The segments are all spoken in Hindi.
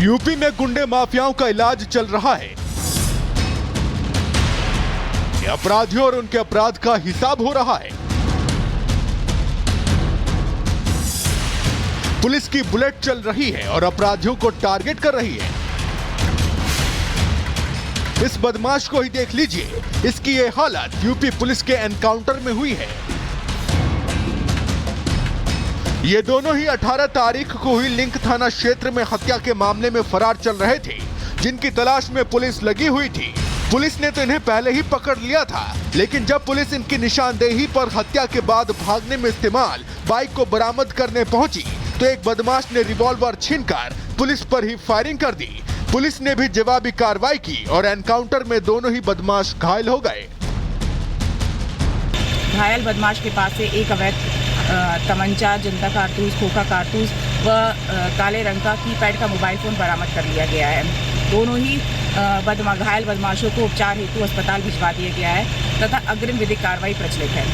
यूपी में गुंडे माफियाओं का इलाज चल रहा है। अपराधियों और उनके अपराध का हिसाब हो रहा है। पुलिस की बुलेट चल रही है और अपराधियों को टारगेट कर रही है। इस बदमाश को ही देख लीजिए, इसकी ये हालत यूपी पुलिस के एनकाउंटर में हुई है। ये दोनों ही 18 तारीख को हुई लिंक थाना क्षेत्र में हत्या के मामले में फरार चल रहे थे, जिनकी तलाश में पुलिस लगी हुई थी। पुलिस ने तो इन्हें पहले ही पकड़ लिया था, लेकिन जब पुलिस इनकी निशानदेही पर हत्या के बाद भागने में इस्तेमाल बाइक को बरामद करने पहुंची, तो एक बदमाश ने रिवॉल्वर छीनकर पुलिस पर ही फायरिंग कर दी। पुलिस ने भी जवाबी कार्रवाई की और एनकाउंटर में दोनों ही बदमाश घायल हो गए। घायल बदमाश के पास से एक अवैध तमंचा, जिंदा कारतूस, खोखा कारतूस व काले रंग का कीपैड का मोबाइल फोन बरामद कर लिया गया है। दोनों ही घायल बदमाशों को उपचार हेतु अस्पताल भिजवा दिया गया है तथा अग्रिम विधिक कार्रवाई प्रचलित है।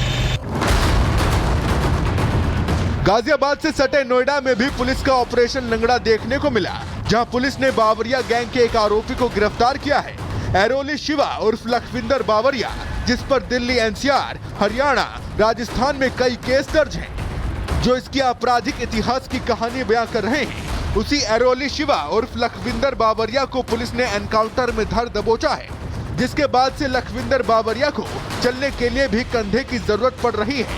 गाजियाबाद से सटे नोएडा में भी पुलिस का ऑपरेशन लंगड़ा देखने को मिला, जहां पुलिस ने बावरिया गैंग के एक आरोपी को गिरफ्तार किया है। एरोली शिवा उर्फ लखविंदर बावरिया, जिस पर दिल्ली, एनसीआर, हरियाणा, राजस्थान में कई केस दर्ज हैं, जो इसके आपराधिक इतिहास की कहानी बयां कर रहे हैं। उसी एरोली शिवा उर्फ लखविंदर बावरिया को पुलिस ने एनकाउंटर में धर दबोचा है, जिसके बाद से लखविंदर बावरिया को चलने के लिए भी कंधे की जरूरत पड़ रही है।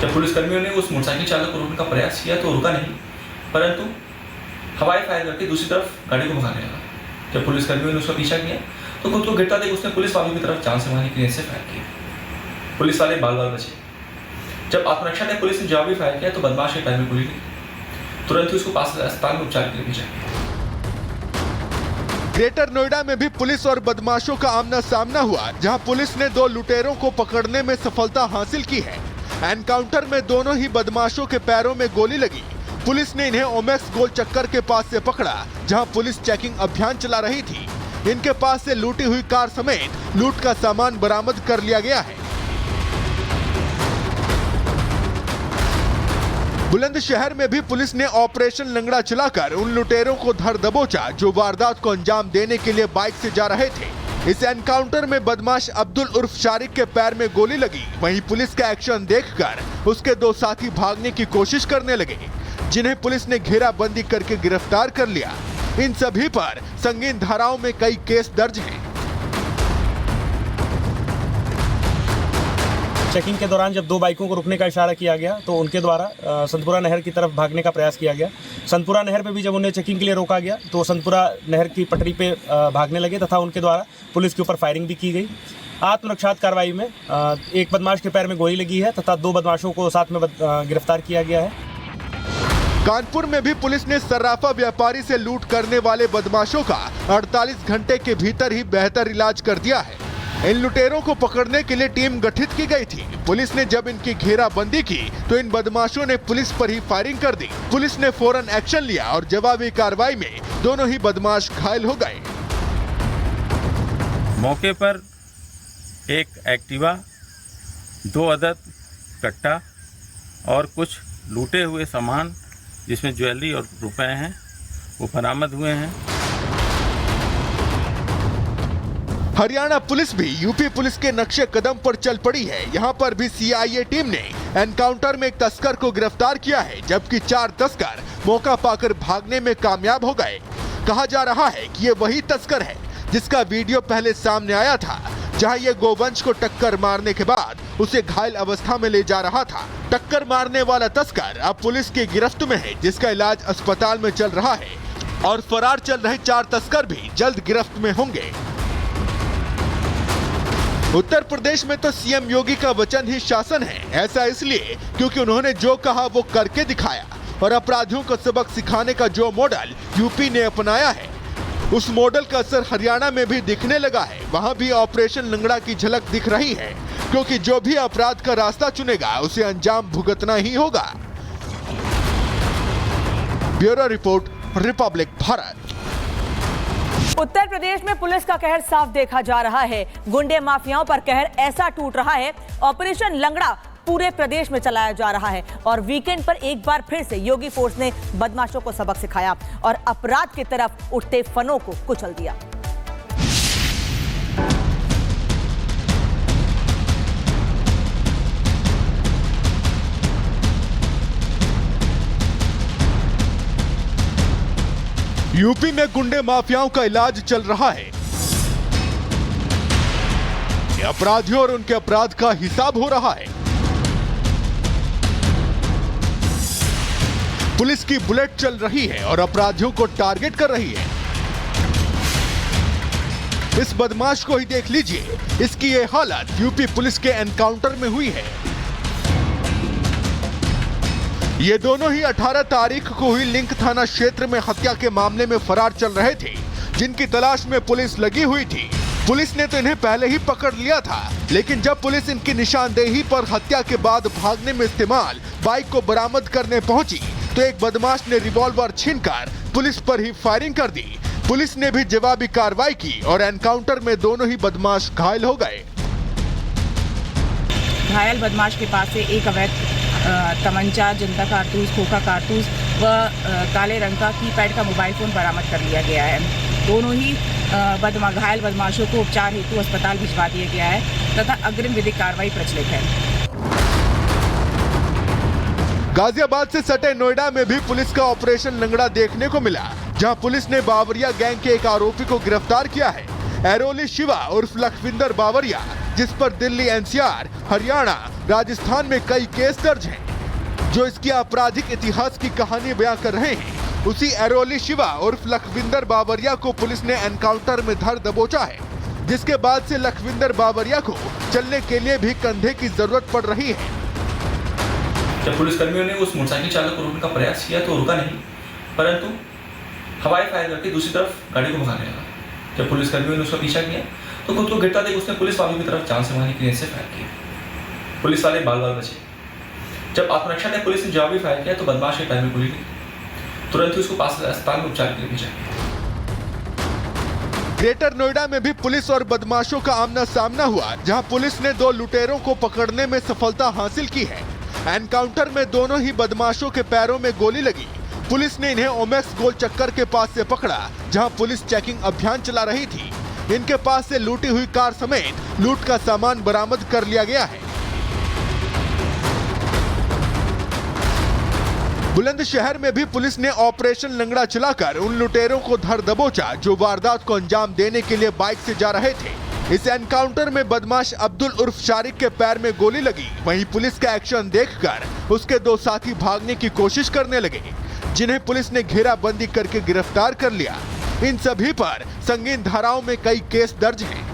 जब पुलिसकर्मियों ने उस मोटरसाइकिल चालक को रोकने का प्रयास किया तो रुका नहीं, परंतु हवाई फायर करके दूसरी तरफ गाड़ी को भगाने लगा। जब पुलिसकर्मियों ने उसका पीछा किया तो खुद को गिरता देख उसने पुलिस वालों की तरफ जान से मारने के लिए ऐसे फायर किया। पुलिस वाले बाल बाल बचे। जब आत्मरक्षा ने पुलिस ने जवाबी फायर किया तो बदमाश के पैर में गोली लगी। तुरंत ही उसको पास अस्पताल में उपचार के लिए भेजा गया। ग्रेटर नोएडा में भी पुलिस और बदमाशों का आमना सामना हुआ, जहां पुलिस ने 2 लुटेरों को पकड़ने में सफलता हासिल की है। एनकाउंटर में दोनों ही बदमाशों के पैरों में गोली लगी। पुलिस ने इन्हें ओमेक्स गोल चक्कर के पास से पकड़ा, जहां पुलिस चेकिंग अभियान चला रही थी। इनके पास से लूटी हुई कार समेत लूट का सामान बरामद कर लिया गया है। बुलंदशहर में भी पुलिस ने ऑपरेशन लंगड़ा चलाकर उन लुटेरों को धर दबोचा, जो वारदात को अंजाम देने के लिए बाइक से जा रहे थे। इस एनकाउंटर में बदमाश अब्दुल उर्फ शारिक के पैर में गोली लगी। वहीं पुलिस का एक्शन देखकर उसके 2 साथी भागने की कोशिश करने लगे, जिन्हें पुलिस ने घेराबंदी करके गिरफ्तार कर लिया। इन सभी पर संगीन धाराओं में कई केस दर्ज हैं। चेकिंग के दौरान जब 2 बाइकों को रुकने का इशारा किया गया तो उनके द्वारा संतपुरा नहर की तरफ भागने का प्रयास किया गया। संतपुरा नहर पे भी जब उन्हें चेकिंग के लिए रोका गया तो संतपुरा नहर की पटरी पे भागने लगे तथा उनके द्वारा पुलिस के ऊपर फायरिंग भी की गई। आत्मरक्षा कार्रवाई में एक बदमाश के पैर में गोली लगी है तथा 2 बदमाशों को साथ में गिरफ्तार किया गया है। कानपुर में भी पुलिस ने सर्राफा व्यापारी से लूट करने वाले बदमाशों का 48 घंटे के भीतर ही बेहतर इलाज कर दिया है। इन लुटेरों को पकड़ने के लिए टीम गठित की गई थी। पुलिस ने जब इनकी घेराबंदी की तो इन बदमाशों ने पुलिस पर ही फायरिंग कर दी। पुलिस ने फौरन एक्शन लिया और जवाबी कार्रवाई में दोनों ही बदमाश घायल हो गए। मौके पर एक एक्टिवा, 2 अदद कट्टा और कुछ लूटे हुए सामान, जिसमें ज्वेलरी और रुपए हैं, वो बरामद हुए हैं। हरियाणा पुलिस भी यूपी पुलिस के नक्शे कदम पर चल पड़ी है। यहाँ पर भी सीआईए टीम ने एनकाउंटर में एक तस्कर को गिरफ्तार किया है, जबकि 4 तस्कर मौका पाकर भागने में कामयाब हो गए। कहा जा रहा है कि ये वही तस्कर है जिसका वीडियो पहले सामने आया था, जहां ये गोवंश को टक्कर मारने के बाद उसे घायल अवस्था में ले जा रहा था। टक्कर मारने वाला तस्कर अब पुलिस की गिरफ्त में है, जिसका इलाज अस्पताल में चल रहा है। और फरार चल रहे 4 तस्कर भी जल्द गिरफ्त में होंगे। उत्तर प्रदेश में तो सीएम योगी का वचन ही शासन है। ऐसा इसलिए क्योंकि उन्होंने जो कहा वो करके दिखाया और अपराधियों को सबक सिखाने का जो मॉडल यूपी ने अपनाया है, उस मॉडल का असर हरियाणा में भी दिखने लगा है। वहां भी ऑपरेशन लंगड़ा की झलक दिख रही है, क्योंकि जो भी अपराध का रास्ता चुनेगा उसे अंजाम भुगतना ही होगा। Bureau report, republic Bharat. Uttar Pradesh में पुलिस का कहर साफ देखा जा रहा है। गुंडे माफियाओं पर कहर ऐसा टूट रहा है, ऑपरेशन लंगड़ा पूरे प्रदेश में चलाया जा रहा है और वीकेंड पर एक बार फिर से योगी फोर्स ने बदमाशों को सबक सिखाया और अपराध की तरफ उठते फनों को कुचल दिया। यूपी में गुंडे माफियाओं का इलाज चल रहा है। अपराधियों और उनके अपराध का हिसाब हो रहा है। पुलिस की बुलेट चल रही है और अपराधियों को टारगेट कर रही है। इस बदमाश को ही देख लीजिए, इसकी ये हालत यूपी पुलिस के एनकाउंटर में हुई है। ये दोनों ही 18 तारीख को हुई लिंक थाना क्षेत्र में हत्या के मामले में फरार चल रहे थे, जिनकी तलाश में पुलिस लगी हुई थी। पुलिस ने तो इन्हें पहले ही पकड़ लिया था, लेकिन जब पुलिस इनकी निशानदेही पर हत्या के बाद भागने में इस्तेमाल बाइक को बरामद करने पहुंची तो एक बदमाश ने रिवॉल्वर छीनकर पुलिस पर ही फायरिंग कर दी। पुलिस ने भी जवाबी कार्रवाई की और एनकाउंटर में दोनों ही बदमाश घायल हो गए। घायल बदमाश के पास से एक अवैध तमंचा, जिंदा कारतूस, खोखा कारतूस व काले रंग का कीपैड का मोबाइल फोन बरामद कर लिया गया है। दोनों ही घायल बदमाशों को उपचार हेतु अस्पताल भिजवा दिया गया है तथा अग्रिम विधिक कार्रवाई प्रचलित है। गाजियाबाद से सटे नोएडा में भी पुलिस का ऑपरेशन लंगड़ा देखने को मिला, जहां पुलिस ने बावरिया गैंग के एक आरोपी को गिरफ्तार किया है। एरोली शिवा उर्फ लखविंदर बावरिया, जिस पर दिल्ली, एनसीआर, हरियाणा, राजस्थान में कई केस दर्ज हैं, जो इसके आपराधिक इतिहास की कहानी बयां कर रहे हैं। उसी एरोली शिवा उर्फ लखविंदर बावरिया को पुलिस ने एनकाउंटर में धर दबोचा है, जिसके बाद से लखविंदर बावरिया को चलने के लिए भी कंधे की जरूरत पड़ रही है। जब पुलिसकर्मियों ने उस मोटरसाइकिल चालक को रोकने का प्रयास किया तो रुका नहीं, परंतु हवाई फायर करके दूसरी तरफ गाड़ी को भगाने लगा। जब पुलिसकर्मियों ने उसका पीछा किया तो खुद को गिरता देख उसने पुलिस वालों की तरफ जान से मारने के लिए से फायर किया। पुलिस वाले बाल बाल बचे। जब आत्मरक्षा ने पुलिस ने जवाबी फायर किया तो बदमाश के पैर में गोली लगी। तुरंत ही उसको पास अस्पताल में उपचार के लिए भेजा गया। ग्रेटर नोएडा में भी पुलिस और बदमाशों का आमना सामना हुआ, जहां पुलिस ने 2 लुटेरों को पकड़ने में सफलता हासिल की है। एनकाउंटर में दोनों ही बदमाशों के पैरों में गोली लगी। पुलिस ने इन्हें ओमेक्स गोल चक्कर के पास से पकड़ा, जहां पुलिस चेकिंग अभियान चला रही थी। इनके पास से लूटी हुई कार समेत लूट का सामान बरामद कर लिया गया है। बुलंदशहर में भी पुलिस ने ऑपरेशन लंगड़ा चलाकर उन लुटेरों को धर दबोचा, जो वारदात को अंजाम देने के लिए बाइक से जा रहे थे। इस एनकाउंटर में बदमाश अब्दुल उर्फ शारिक के पैर में गोली लगी। वहीं पुलिस का एक्शन देखकर उसके 2 साथी भागने की कोशिश करने लगे, जिन्हें पुलिस ने घेराबंदी करके गिरफ्तार कर लिया। इन सभी पर संगीन धाराओं में कई केस दर्ज हैं।